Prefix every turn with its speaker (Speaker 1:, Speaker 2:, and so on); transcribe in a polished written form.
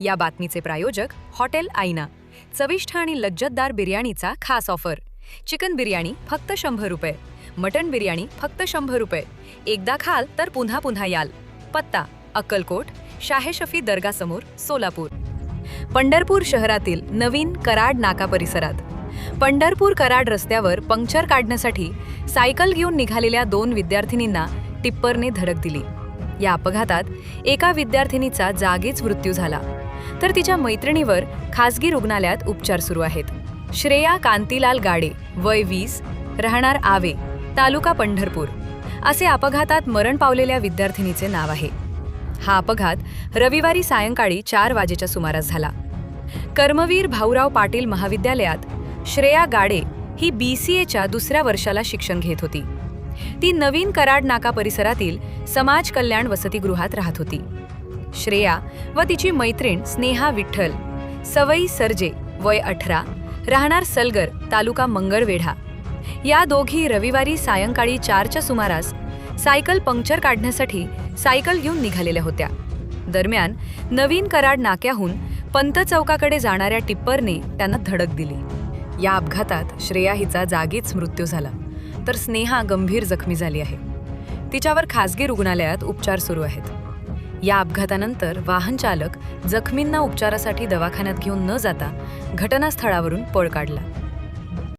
Speaker 1: या बातमीचे प्रायोजक हॉटेल आईना। चविष्ट आणि लज्जतदार बिर्याणीचा खास ऑफर। चिकन बिर्याणी फक्त 100 रुपये, मटन बिर्याणी फक्त 100 रुपये। एकदा खाल तर पुन्हा पुन्हा याल। पत्ता अक्कलकोट, शाहे शफी दर्गा समोर, सोलापूर। पंढरपूर शहरातील नवीन कराड नाका परिसरात पंढरपूर कराड रस्त्यावर पंक्चर काढण्यासाठी सायकल घेऊन निघालेल्या 2 विद्यार्थिनींना टिप्परने धडक दिली। या अपघातात एका विद्यार्थिनीचा जागीच मृत्यू झाला, तर तिच्या मैत्रिणीवर खासगी रुग्णालयात उपचार सुरू आहेत। श्रेया कांतीलाल गाडे, वय 20, राहणार आवे, तालुका पंढरपूर, असे अपघातात मरण पावलेल्या विद्यार्थिनीचे नाव आहे। हा अपघात रविवारी सायंकाळी 4 वाजेच्या सुमारास झाला। कर्मवीर भाऊराव पाटील महाविद्यालयात श्रेया गाडे ही BCAच्या 2ऱ्या वर्षाला शिक्षण घेत होती। ती नवीन कराड नाका परिसरातील समाज कल्याण वसतिगृहात राहत होती। श्रेया व तिची मैत्रीण स्नेहा विठ्ठल, सवई सरजे, वय 18, राहणार सलगर, तालुका मंगळवेढा, या दोघी रविवारी सायंकाळी 4च्या सुमारास सायकल पंक्चर काढण्यासाठी सायकल घेऊन निघालेल्या होत्या। दरम्यान नवीन कराड नाक्याहून पंत चौकाकडे जाणाऱ्या टिप्परने त्यांना धडक दिली। या अपघातात श्रेया हिचा जागीच मृत्यू झाला, तर स्नेहा गंभीर जखमी झाली आहे। तिच्यावर खासगी रुग्णालयात उपचार सुरू आहेत। या अपघातानंतर वाहन चालक जखमींना उपचारासाठी दवाखान्यात घेऊन न जाता घटनास्थळावरून पळ काढला।